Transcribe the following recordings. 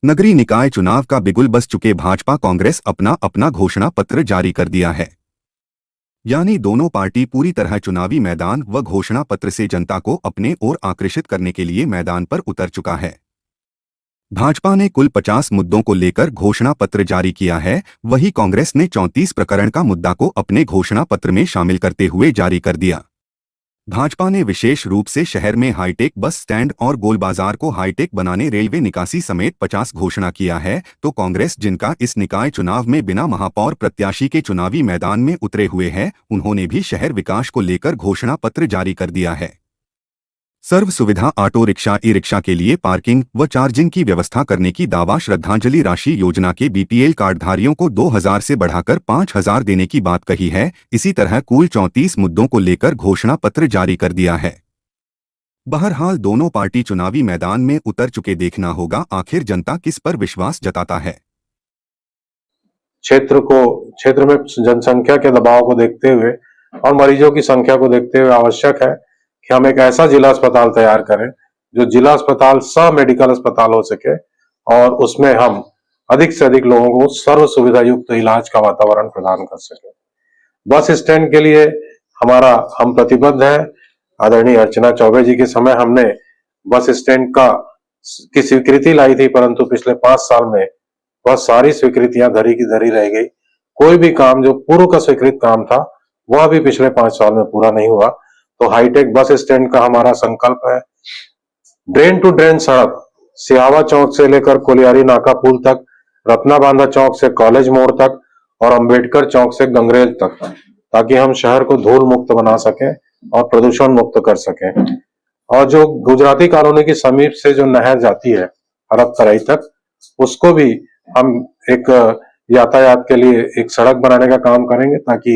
नगरीय निकाय चुनाव का बिगुल बज चुके भाजपा कांग्रेस अपना अपना घोषणा पत्र जारी कर दिया है। यानी दोनों पार्टी पूरी तरह चुनावी मैदान व घोषणा पत्र से जनता को अपने ओर आकर्षित करने के लिए मैदान पर उतर चुका है। भाजपा ने कुल 50 मुद्दों को लेकर घोषणा पत्र जारी किया है, वहीं कांग्रेस ने 34 प्रकरण का मुद्दा को अपने घोषणा पत्र में शामिल करते हुए जारी कर दिया। भाजपा ने विशेष रूप से शहर में हाईटेक बस स्टैंड और गोल बाजार को हाईटेक बनाने, रेलवे निकासी समेत 50 घोषणा किया है, तो कांग्रेस, जिनका इस निकाय चुनाव में बिना महापौर प्रत्याशी के चुनावी मैदान में उतरे हुए हैं, उन्होंने भी शहर विकास को लेकर घोषणा पत्र जारी कर दिया है। सर्व सुविधा ऑटो रिक्शा, ई रिक्शा के लिए पार्किंग व चार्जिंग की व्यवस्था करने की दावा, श्रद्धांजलि राशि योजना के बीपीएल कार्डधारियों को 2000 से बढ़ाकर 5000 देने की बात कही है। इसी तरह कुल 34 मुद्दों को लेकर घोषणा पत्र जारी कर दिया है। बहरहाल दोनों पार्टी चुनावी मैदान में उतर चुके, देखना होगा आखिर जनता किस पर विश्वास जताता है। क्षेत्र में जनसंख्या के दबाव को देखते हुए और मरीजों की संख्या को देखते हुए आवश्यक है कि हम एक ऐसा जिला अस्पताल तैयार करें जो जिला अस्पताल सह मेडिकल अस्पताल हो सके और उसमें हम अधिक से अधिक लोगों को सर्व सुविधा युक्त इलाज का वातावरण प्रदान कर सके। बस स्टैंड के लिए हम प्रतिबद्ध हैं। आदरणीय अर्चना चौबे जी के समय हमने बस स्टैंड की स्वीकृति लाई थी, परंतु पिछले 5 साल में वह सारी स्वीकृतियां धरी की धरी रह गई। कोई भी काम जो पूर्व का स्वीकृत काम था वह भी पिछले 5 साल में पूरा नहीं हुआ। तो हाईटेक बस स्टैंड का हमारा संकल्प है। ड्रेन टू ड्रेन सड़क सिहावा चौक से लेकर कोलियारी नाका पुल तक, रत्ना बांधा चौक से कॉलेज मोड़ तक और अंबेडकर चौक से गंगरेल तक, ताकि हम शहर को धूल मुक्त बना सकें और प्रदूषण मुक्त कर सकें। और जो गुजराती कॉलोनी की समीप से जो नहर जाती है अरब तराई तक, उसको भी हम एक यातायात के लिए एक सड़क बनाने का काम करेंगे, ताकि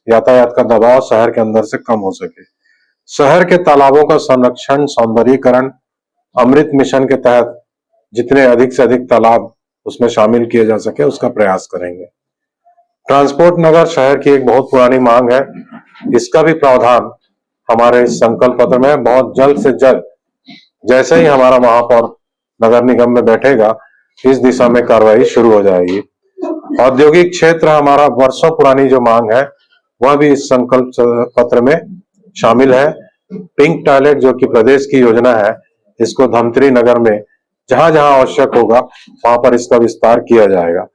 यातायात का दबाव शहर के अंदर से कम हो सके। शहर के तालाबों का संरक्षण, सौंदर्यीकरण, अमृत मिशन के तहत जितने अधिक से अधिक तालाब उसमें शामिल किए जा सके उसका प्रयास करेंगे। ट्रांसपोर्ट नगर शहर की एक बहुत पुरानी मांग है, इसका भी प्रावधान हमारे इस संकल्प पत्र में बहुत जल्द से जल्द, जैसे ही हमारा महापौर नगर निगम में बैठेगा, इस दिशा में कार्रवाई शुरू हो जाएगी। औद्योगिक क्षेत्र हमारा वर्षों पुरानी जो मांग है वह भी इस संकल्प पत्र में शामिल है। पिंक टॉयलेट जो कि प्रदेश की योजना है, इसको धमतरी नगर में जहां जहां आवश्यक होगा वहां पर इसका विस्तार किया जाएगा।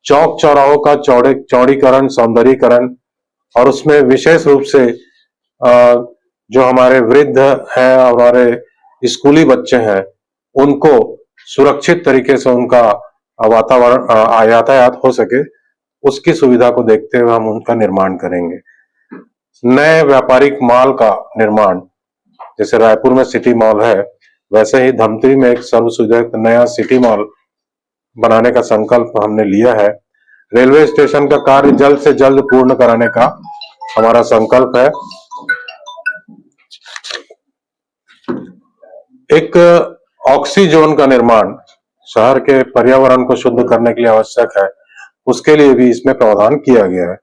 चौक चौराहों का चौड़ीकरण, सौंदर्यीकरण और उसमें विशेष रूप से जो हमारे वृद्ध हैं और हमारे स्कूली बच्चे हैं, उनको सुरक्षित तरीके से उनका वातावरण यातायात हो सके, उसकी सुविधा को देखते हुए हम उनका निर्माण करेंगे। नए व्यापारिक मॉल का निर्माण, जैसे रायपुर में सिटी मॉल है, वैसे ही धमतरी में एक सर्व सुविधा नया सिटी मॉल बनाने का संकल्प हमने लिया है। रेलवे स्टेशन का कार्य जल्द से जल्द पूर्ण कराने का हमारा संकल्प है। एक ऑक्सीजोन का निर्माण शहर के पर्यावरण को शुद्ध करने के लिए आवश्यक है, उसके लिए भी इसमें प्रावधान किया गया है।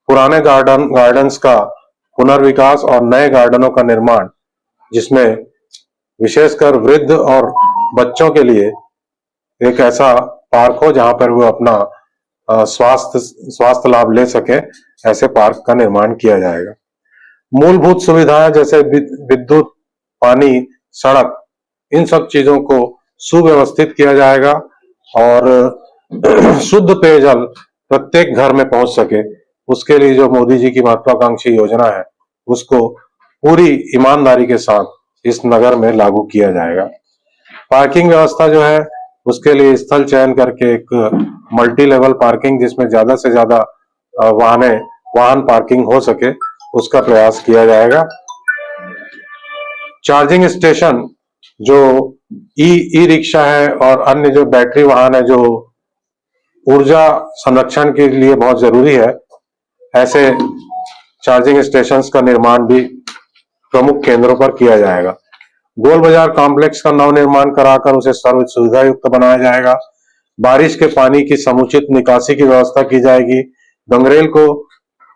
पुराने गार्डन्स का पुनर्विकास और नए गार्डनों का निर्माण, जिसमें विशेषकर वृद्ध और बच्चों के लिए एक ऐसा पार्क हो जहां पर वो अपना स्वास्थ्य लाभ ले सके, ऐसे पार्क का निर्माण किया जाएगा। मूलभूत सुविधाएं जैसे विद्युत, पानी, सड़क, इन सब चीजों को सुव्यवस्थित किया जाएगा और शुद्ध पेयजल प्रत्येक घर में पहुंच सके, उसके लिए जो मोदी जी की महत्वाकांक्षी योजना है उसको पूरी ईमानदारी के साथ इस नगर में लागू किया जाएगा। पार्किंग व्यवस्था जो है उसके लिए स्थल चयन करके एक मल्टी लेवल पार्किंग, जिसमें ज्यादा से ज्यादा वाहन पार्किंग हो सके, उसका प्रयास किया जाएगा। चार्जिंग स्टेशन जो ई रिक्शा है और अन्य जो बैटरी वाहन है जो ऊर्जा संरक्षण के लिए बहुत जरूरी है, ऐसे चार्जिंग स्टेशंस का निर्माण भी प्रमुख केंद्रों पर किया जाएगा। गोल बाजार कॉम्प्लेक्स का नव निर्माण कराकर उसे सर्व सुविधा युक्त बनाया जाएगा। बारिश के पानी की समुचित निकासी की व्यवस्था की जाएगी। गंगरेल को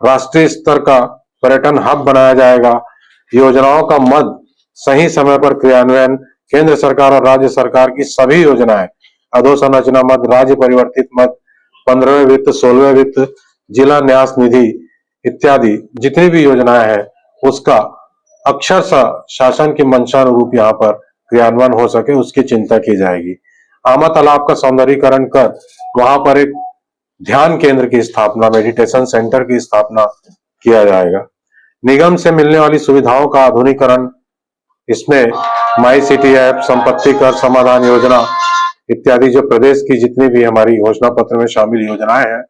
राष्ट्रीय स्तर का पर्यटन हब बनाया जाएगा। योजनाओं का मद सही समय पर क्रियान्वयन, केंद्र सरकार और राज्य सरकार की सभी योजनाएं अधोसंरचना मद, राज्य परिवर्तित मद, 15वें वित्त, 16वें वित्त, जिला न्यास निधि इत्यादि जितनी भी योजनाएं हैं उसका अक्षरशः शासन की मंशानुरूप यहाँ पर क्रियान्वयन हो सके उसकी चिंता की जाएगी। आमा तालाब का सौंदर्यीकरण कर वहां पर एक ध्यान केंद्र की स्थापना, मेडिटेशन सेंटर की स्थापना किया जाएगा। निगम से मिलने वाली सुविधाओं का आधुनिकीकरण, इसमें माई सिटी ऐप, संपत्ति कर समाधान योजना इत्यादि जो प्रदेश की जितनी भी हमारी घोषणा पत्र में शामिल योजनाएं हैं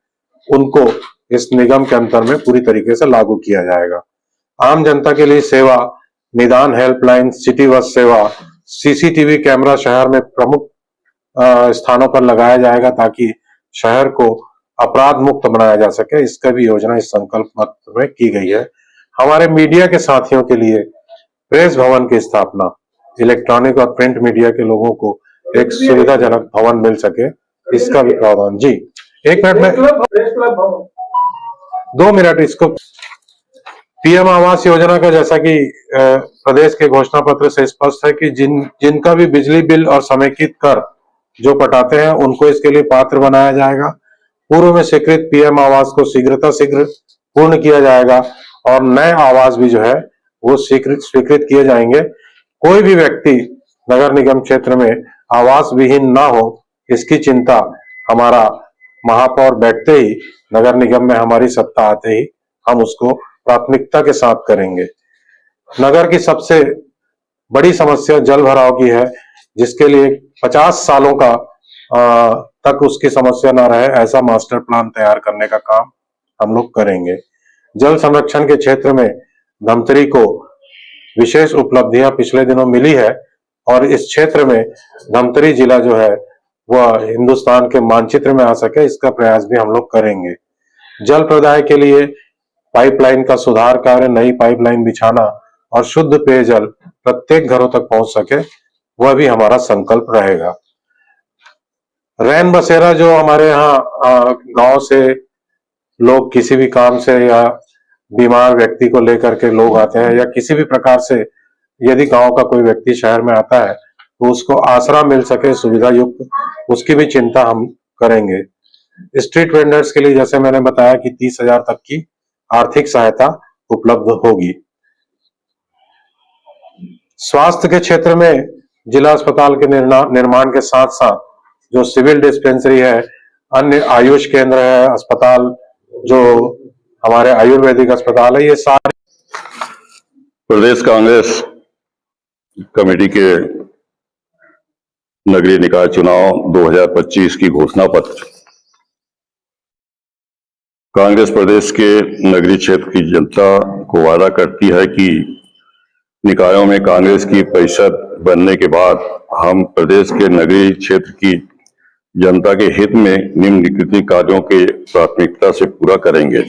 उनको इस निगम के अंतर में पूरी तरीके से लागू किया जाएगा। आम जनता के लिए सेवा, निदान हेल्पलाइन, सिटी बस सेवा, सीसीटीवी कैमरा शहर में प्रमुख स्थानों पर लगाया जाएगा ताकि शहर को अपराध मुक्त बनाया जा सके। इसका भी योजना इस संकल्प पत्र में की गई है। हमारे मीडिया के साथियों के लिए प्रेस भवन की स्थापना, इलेक्ट्रॉनिक और प्रिंट मीडिया के लोगों को एक सुविधाजनक भवन मिल सके, इसका भी प्रावधान। जी 1 मिनट में 2 मिनट इसको पीएम आवास योजना का जैसा कि प्रदेश के घोषणा पत्र से स्पष्ट है कि जिनका भी बिजली बिल और समेकित कर जो पटाते हैं उनको इसके लिए पात्र बनाया जाएगा। पूर्व में स्वीकृत पीएम आवास को शीघ्र पूर्ण किया जाएगा और नए आवास भी जो है वो स्वीकृत किए जाएंगे। कोई भी व्यक्ति नगर निगम क्षेत्र में आवास विहीन ना हो, इसकी चिंता हमारा महापौर बैठते ही, नगर निगम में हमारी सत्ता आते ही हम उसको प्राथमिकता के साथ करेंगे। नगर की सबसे बड़ी समस्या जल भराव की है, जिसके लिए 50 सालों का तक उसकी समस्या ना रहे, ऐसा मास्टर प्लान तैयार करने का काम हम लोग करेंगे। जल संरक्षण के क्षेत्र में धमतरी को विशेष उपलब्धियां पिछले दिनों मिली है और इस क्षेत्र में धमतरी जिला जो है वह हिंदुस्तान के मानचित्र में आ सके, इसका प्रयास भी हम लोग करेंगे। जल प्रदाय के लिए पाइपलाइन का सुधार कार्य, नई पाइपलाइन बिछाना और शुद्ध पेयजल प्रत्येक घरों तक पहुंच सके, वह भी हमारा संकल्प रहेगा। रैन बसेरा जो हमारे यहाँ गांव से लोग किसी भी काम से या बीमार व्यक्ति को लेकर के लोग आते हैं या किसी भी प्रकार से यदि गांव का कोई व्यक्ति शहर में आता है तो उसको आसरा मिल सके सुविधा युक्त, उसकी भी चिंता हम करेंगे। स्ट्रीट वेंडर्स के लिए जैसे मैंने बताया कि 30,000 तक की आर्थिक सहायता उपलब्ध होगी। स्वास्थ्य के क्षेत्र में जिला अस्पताल के निर्माण के साथ साथ जो सिविल डिस्पेंसरी है, अन्य आयुष केंद्र है, अस्पताल जो हमारे आयुर्वेदिक अस्पताल है, ये सारे प्रदेश कांग्रेस कमेटी के नगरीय निकाय चुनाव 2025 की घोषणा पत्र कांग्रेस प्रदेश के नगरीय क्षेत्र की जनता को वादा करती है कि निकायों में कांग्रेस की परिषद बनने के बाद हम प्रदेश के नगरीय क्षेत्र की जनता के हित में निम्नलिखित कार्यों के प्राथमिकता से पूरा करेंगे।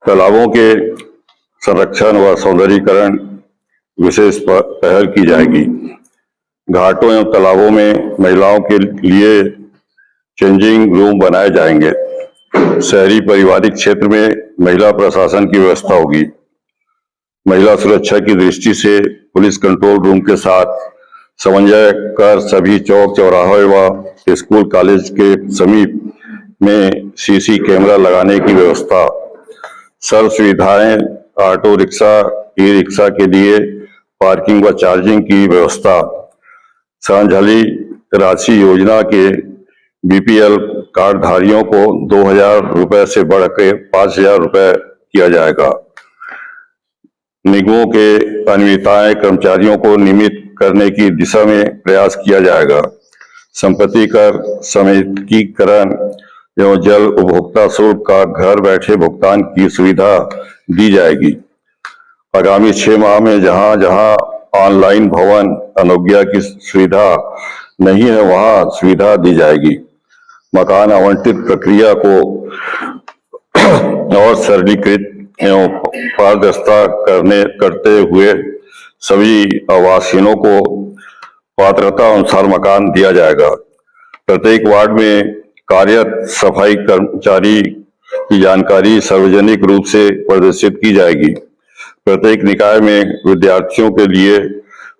तालाबों के संरक्षण व सौंदर्यीकरण विशेष पहल की जाएगी। घाटों एवं तालाबों में महिलाओं के लिए चेंजिंग रूम बनाए जाएंगे। शहरी पारिवारिक क्षेत्र में महिला प्रशासन की व्यवस्था होगी। महिला सुरक्षा की दृष्टि से पुलिस कंट्रोल रूम के साथ समन्वय कर सभी चौक चौराहे व स्कूल कॉलेज के समीप में सीसी कैमरा लगाने की व्यवस्था। सर्व सुविधाएं, ऑटो रिक्शा, ई रिक्शा के लिए पार्किंग व चार्जिंग की व्यवस्था। श्रद्धांजलि राशि योजना के बीपीएल कार्ड धारियों को 2,000 रुपए से बढ़कर 5,000 रुपए किया जाएगा। निगमों के अनियमितताएं कर्मचारियों को नियमित करने की दिशा में प्रयास किया जाएगा। संपत्ति कर समेकीकरण एवं जल उपभोक्ता शुल्क का घर बैठे भुगतान की सुविधा दी जाएगी। आगामी 6 माह में जहां जहां ऑनलाइन भवन अनुज्ञा की सुविधा नहीं है वहां सुविधा दी जाएगी। मकान आवंटित प्रक्रिया को और सरलीकृत एवं पारदर्शिता करते हुए सभी आवासहीनों को पात्रता अनुसार मकान दिया जाएगा। प्रत्येक वार्ड में कार्यरत सफाई कर्मचारी की जानकारी सार्वजनिक रूप से प्रदर्शित की जाएगी। प्रत्येक निकाय में विद्यार्थियों के लिए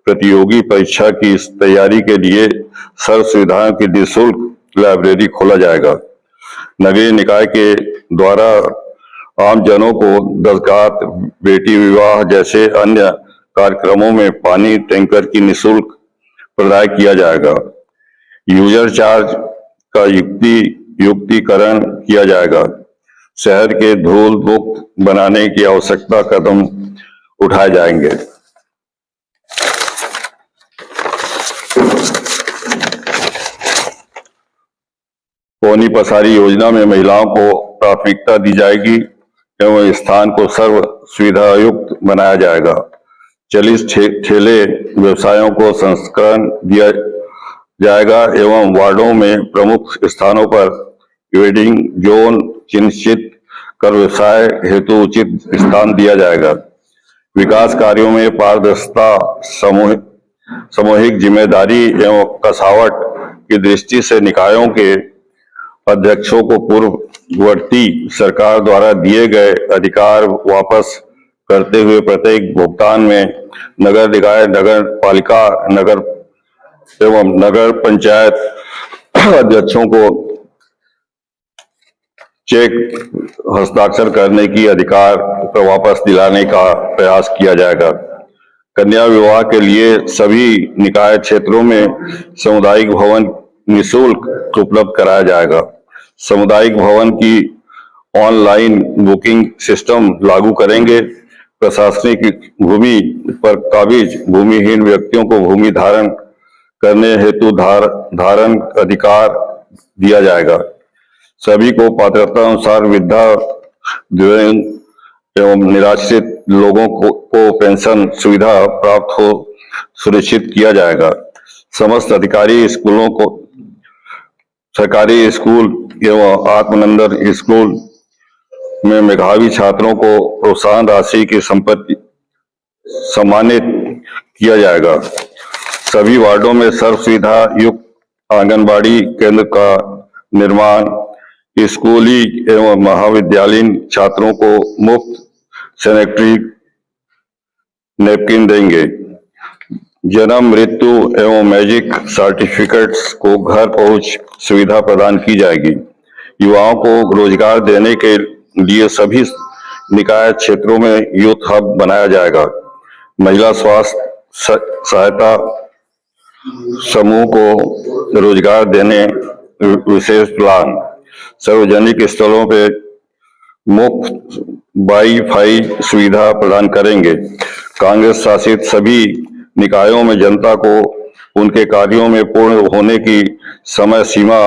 प्रतियोगी परीक्षा की इस तैयारी के लिए सर्व सुविधाओं की निःशुल्क लाइब्रेरी खोला जाएगा। नगरीय निकाय के द्वारा आम जनों को दस्खत, बेटी विवाह जैसे अन्य कार्यक्रमों में पानी टैंकर की निःशुल्क प्रदाय किया जाएगा। यूजर चार्ज का युक्तिकरण किया जाएगा। शहर के धूल मुक्त बनाने की आवश्यकता कदम उठाए जाएंगे। पौनी पसारी योजना में महिलाओं को प्राथमिकता दी जाएगी एवं स्थान को सर्व सुविधा युक्त बनाया जाएगा। चलित ठेले व्यवसायों को संस्करण दिया जाएगा एवं वार्डों में प्रमुख स्थानों पर वेडिंग जोन चिन्हित कर व्यवसाय हेतु उचित स्थान दिया जाएगा। विकास कार्यों में पारदर्शिता, सामूहिक जिम्मेदारी एवं कसावट की दृष्टि से निकायों के अध्यक्षों को पूर्ववर्ती सरकार द्वारा दिए गए अधिकार वापस करते हुए प्रत्येक भुगतान में नगर निकाय, नगर पालिका, नगर एवं नगर पंचायत अध्यक्षों को चेक हस्ताक्षर करने की अधिकार को वापस दिलाने का प्रयास किया जाएगा। कन्या विवाह के लिए सभी निकाय क्षेत्रों में सामुदायिक भवन निःशुल्क उपलब्ध कराया जाएगा। सामुदायिक भवन की ऑनलाइन बुकिंग सिस्टम लागू करेंगे। प्रशासनिक भूमि पर काबिज भूमिहीन व्यक्तियों को भूमि धारण करने हेतु धारण अधिकार दिया जाएगा। सभी को पात्रता अनुसार वृद्धा, दिव्यांग एवं निराश्रित लोगों को पेंशन सुविधा प्राप्त हो सुनिश्चित किया जाएगा। समस्त अधिकारी स्कूलों को, सरकारी स्कूल एवं आत्मनिर्भर स्कूल में मेधावी छात्रों को प्रोत्साहन राशि की संपत्ति सम्मानित किया जाएगा। सभी वार्डों में सर्व सुविधा युक्त आंगनबाड़ी केंद्र का निर्माण, स्कूली एवं महाविद्यालयीन छात्रों को मुफ्त सैनिटरी नैपकिन देंगे। जन्म, मृत्यु एवं मैजिक सर्टिफिकेट्स को घर पहुंच सुविधा प्रदान की जाएगी। युवाओं को रोजगार देने के लिए सभी निकाय क्षेत्रों में यूथ हब बनाया जाएगा। महिला स्वास्थ्य सहायता समूह को रोजगार देने विशेष प्लान। सार्वजनिक स्थलों पे मुफ्त वाईफाई सुविधा प्रदान करेंगे। कांग्रेस शासित सभी निकायों में जनता को उनके कार्यों में पूर्ण होने की समय सीमा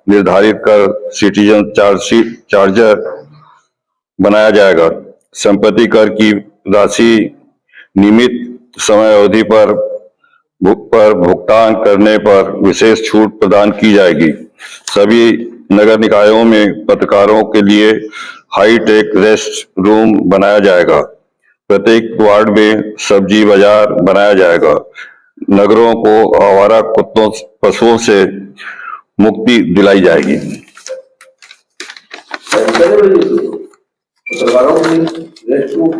निर्धारित कर सिटीजन चार्जर बनाया जाएगा। संपत्ति कर की राशि नियमित समय अवधि पर भुगतान करने पर विशेष छूट प्रदान की जाएगी। सभी नगर निकायों में पत्रकारों के लिए हाईटेक रेस्ट रूम बनाया जाएगा। प्रत्येक वार्ड में सब्जी बाजार बनाया जाएगा। नगरों को आवारा कुत्तों, पशुओं से मुक्ति दिलाई जाएगी। पत्रकारों के लिए रेस्ट रूम